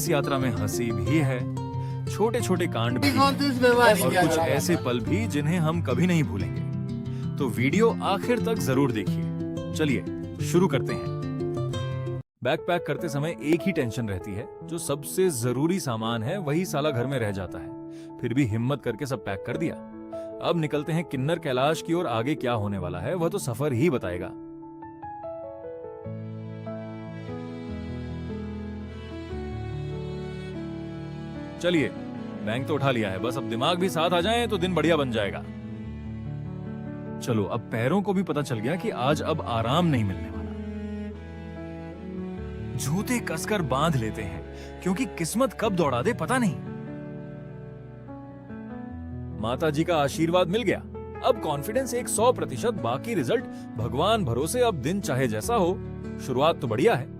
इस यात्रा में हंसी भी है, छोटे छोटे कांड भी हैं, और कुछ ऐसे पल भी जिन्हें हम कभी नहीं भूलेंगे। तो वीडियो आखिर तक जरूर देखिए। चलिए शुरू करते हैं। बैकपैक करते समय एक ही टेंशन रहती है, जो सबसे जरूरी सामान है वही साला घर में रह जाता है। फिर भी हिम्मत करके सब पैक कर दिया। अब निकलते हैं किन्नर कैलाश की ओर। आगे क्या होने वाला है वह तो सफर ही बताएगा। चलिए, बैंक तो उठा लिया है, बस अब दिमाग भी साथ आ जाए तो दिन बढ़िया बन जाएगा। चलो, अब पैरों को भी पता चल गया कि आज अब आराम नहीं मिलने वाला। जूते कसकर बांध लेते हैं, क्योंकि किस्मत कब दौड़ा दे पता नहीं। माता जी का आशीर्वाद मिल गया। अब कॉन्फिडेंस 100%, बाकी रिजल्ट भगवान भरोसे। अब दिन चाहे जैसा हो, शुरुआत तो बढ़िया है।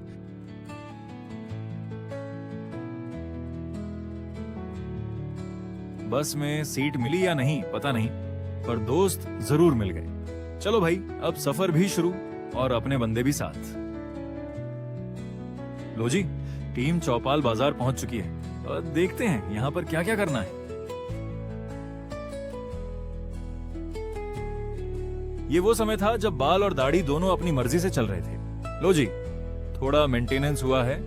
बस में सीट मिली या नहीं पता नहीं, पर दोस्त जरूर मिल गए। चलो भाई, अब सफर भी शुरू और अपने बंदे भी साथ। लो जी, टीम चौपाल बाजार पहुंच चुकी है और देखते हैं यहां पर क्या क्या करना है। ये वो समय था जब बाल और दाढ़ी दोनों अपनी मर्जी से चल रहे थे। लो जी, थोड़ा मेंटेनेंस हुआ है,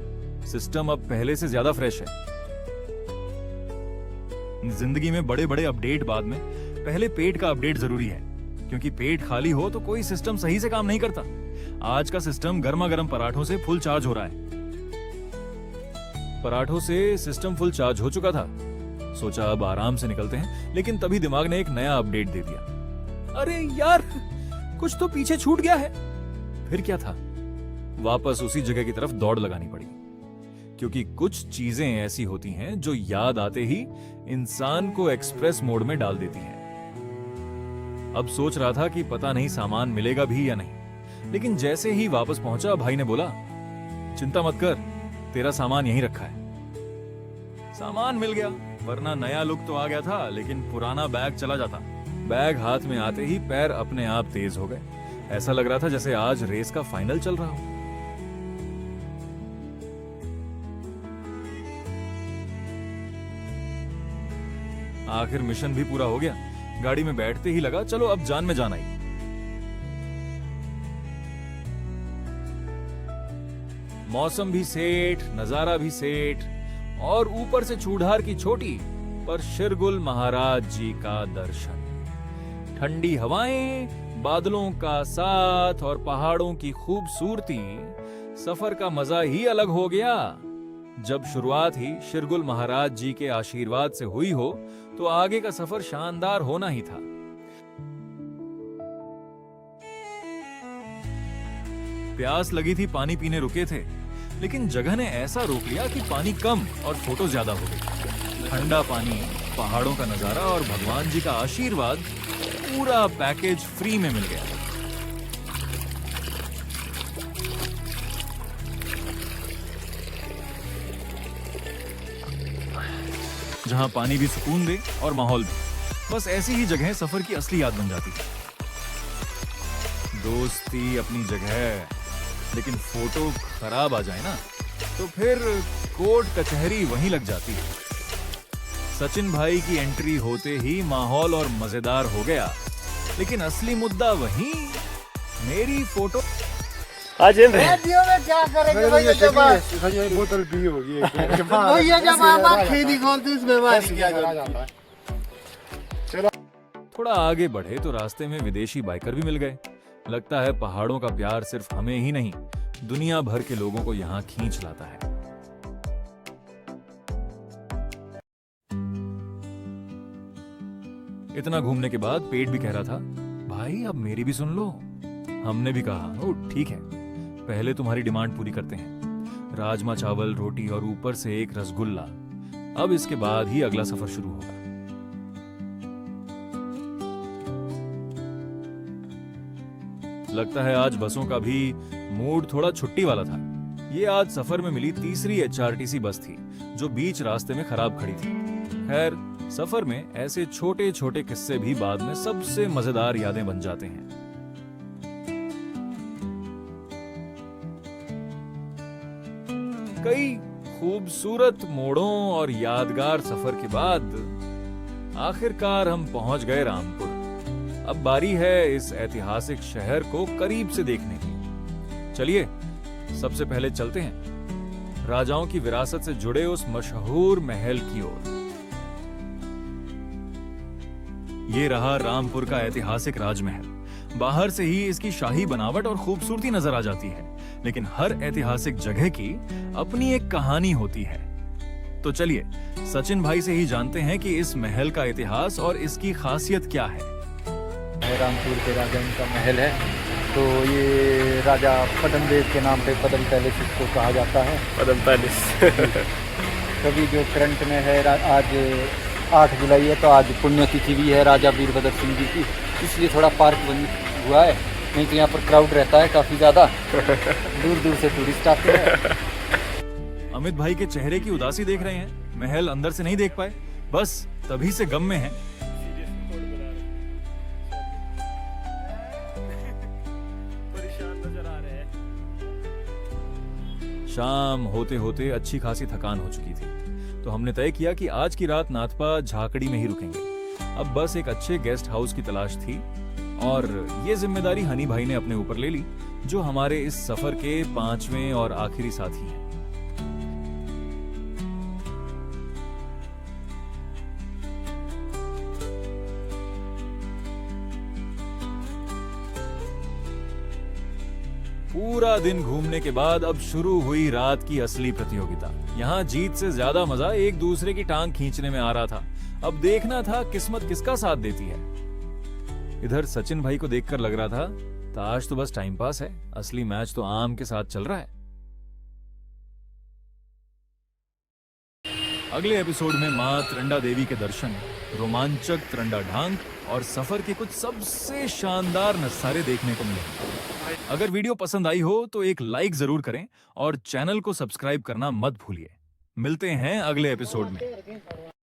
सिस्टम अब पहले से ज्यादा फ्रेश है। जिंदगी में बड़े बड़े अपडेट बाद में, पहले पेट का अपडेट जरूरी है, क्योंकि पेट खाली हो तो कोई सिस्टम सही से काम नहीं करता। आज का सिस्टम गर्मा गर्म पराठों से फुल चार्ज हो रहा है। पराठों से सिस्टम फुल चार्ज हो चुका था। सोचा अब आराम से निकलते हैं, लेकिन तभी दिमाग ने एक नया अपडेट दे दिया। अरे यार, कुछ तो पीछे छूट गया है। फिर क्या था, वापस उसी जगह की तरफ दौड़ लगानी पड़ी, क्योंकि कुछ चीजें ऐसी होती हैं जो याद आते ही इंसान को एक्सप्रेस मोड में डाल देती हैं। अब सोच रहा था कि पता नहीं सामान मिलेगा भी या नहीं, लेकिन जैसे ही वापस पहुंचा, भाई ने बोला, चिंता मत कर, तेरा सामान यहीं रखा है। सामान मिल गया, वरना नया लुक तो आ गया था, लेकिन पुराना बैग चला जाता। बैग हाथ में आते ही पैर अपने आप तेज हो गए। ऐसा लग रहा था जैसे आज रेस का फाइनल चल रहा हो। आखिर मिशन भी पूरा हो गया। गाड़ी में बैठते ही लगा, चलो अब जान में जान आई। मौसम भी सेठ, नजारा भी सेठ, और ऊपर से चूड़ार की छोटी पर शिरगुल महाराज जी का दर्शन। ठंडी हवाएं, बादलों का साथ और पहाड़ों की खूबसूरती। सफर का मजा ही अलग हो गया। जब शुरुआत ही शिरगुल महाराज जी के आशीर्वाद से हुई हो, तो आगे का सफर शानदार होना ही था। प्यास लगी थी, पानी पीने रुके थे, लेकिन जगह ने ऐसा रोक लिया कि पानी कम और फोटो ज्यादा हो गई। ठंडा पानी, पहाड़ों का नजारा और भगवान जी का आशीर्वाद, पूरा पैकेज फ्री में मिल गया। जहां पानी भी सुकून दे और माहौल भी। बस ऐसी ही जगह सफर की असली याद बन जाती है। दोस्ती अपनी जगह, लेकिन फोटो खराब आ जाए ना, तो फिर कोर्ट कचहरी वहीं लग जाती है। सचिन भाई की एंट्री होते ही माहौल और मजेदार हो गया, लेकिन असली मुद्दा वहीं, मेरी फोटो। आज में क्या करेंगे भैया, जब बोतल पी होगी भैया जब आप खेती खोलते इसमें बात क्या जाता है। थोड़ा आगे बढ़े तो रास्ते में विदेशी बाइकर भी मिल गए। लगता है पहाड़ों का प्यार सिर्फ हमें ही नहीं, दुनिया भर के लोगों को यहाँ खींच लाता है। इतना घूमने के बाद पेट भी कह रहा था, भाई अब मेरी भी सुन लो। हमने भी कहा, ओ ठीक है, पहले तुम्हारी डिमांड पूरी करते हैं। राजमा चावल, रोटी और ऊपर से एक रसगुल्ला। अब इसके बाद ही अगला सफर शुरू होगा। लगता है आज बसों का भी मूड थोड़ा छुट्टी वाला था। ये आज सफर में मिली तीसरी एचआरटीसी बस थी, जो बीच रास्ते में खराब खड़ी थी। खैर, सफर में ऐसे छोटे छोटे किस्से भी बाद में सबसे मजेदार यादें बन जाते हैं। कई खूबसूरत मोड़ों और यादगार सफर के बाद आखिरकार हम पहुंच गए रामपुर। अब बारी है इस ऐतिहासिक शहर को करीब से देखने की। चलिए सबसे पहले चलते हैं राजाओं की विरासत से जुड़े उस मशहूर महल की ओर। ये रहा रामपुर का ऐतिहासिक राजमहल। बाहर से ही इसकी शाही बनावट और खूबसूरती नजर आ जाती है, लेकिन हर ऐतिहासिक जगह की अपनी एक कहानी होती है। तो चलिए सचिन भाई से ही जानते हैं कि इस महल का इतिहास और इसकी खासियत क्या है। रामपुर के राजा का महल है, तो ये राजा पद्मदेव के नाम पे पद्म पैलेस इसको कहा जाता है। पद्म पैलेस। कभी जो करंट में है, आज 8 जुलाई है, तो आज पुण्यतिथि भी है राजा वीरभद्र सिंह जी की, इसलिए थोड़ा पार्क बन हुआ है। नहीं तो यहाँ पर क्राउड रहता है काफ़ी ज़्यादा, दूर दूर से टूरिस्ट आते हैं। अमित भाई के चेहरे की उदासी देख रहे हैं, महल अंदर से नहीं देख पाए, बस तभी से गम में हैं। शाम होते होते अच्छी खासी थकान हो चुकी थी, तो हमने तय किया कि आज की रात नाथपा झाकड़ी में ही रुकेंगे। अब बस एक अच्छे गेस्ट हाउस की तलाश थी और ये जिम्मेदारी हनी भाई ने अपने ऊपर ले ली, जो हमारे इस सफर के 5वें और आखिरी साथी हैं। पूरा दिन घूमने के बाद अब शुरू हुई रात की असली प्रतियोगिता। यहाँ जीत से ज्यादा मजा एक दूसरे की टांग खींचने में आ रहा था। अब देखना था किस्मत किसका साथ देती है। इधर सचिन भाई को देखकर लग रहा था ताश तो बस टाइम पास है, असली मैच तो आम के साथ चल रहा है। अगले एपिसोड में मां त्रंडा देवी के दर्शन, रोमांचक त्रंडा ढांक और सफर के कुछ सबसे शानदार नज़ारे देखने को मिलेंगे। अगर वीडियो पसंद आई हो तो एक लाइक जरूर करें और चैनल को सब्सक्राइब करना मत भूलिए। मिलते हैं अगले एपिसोड में।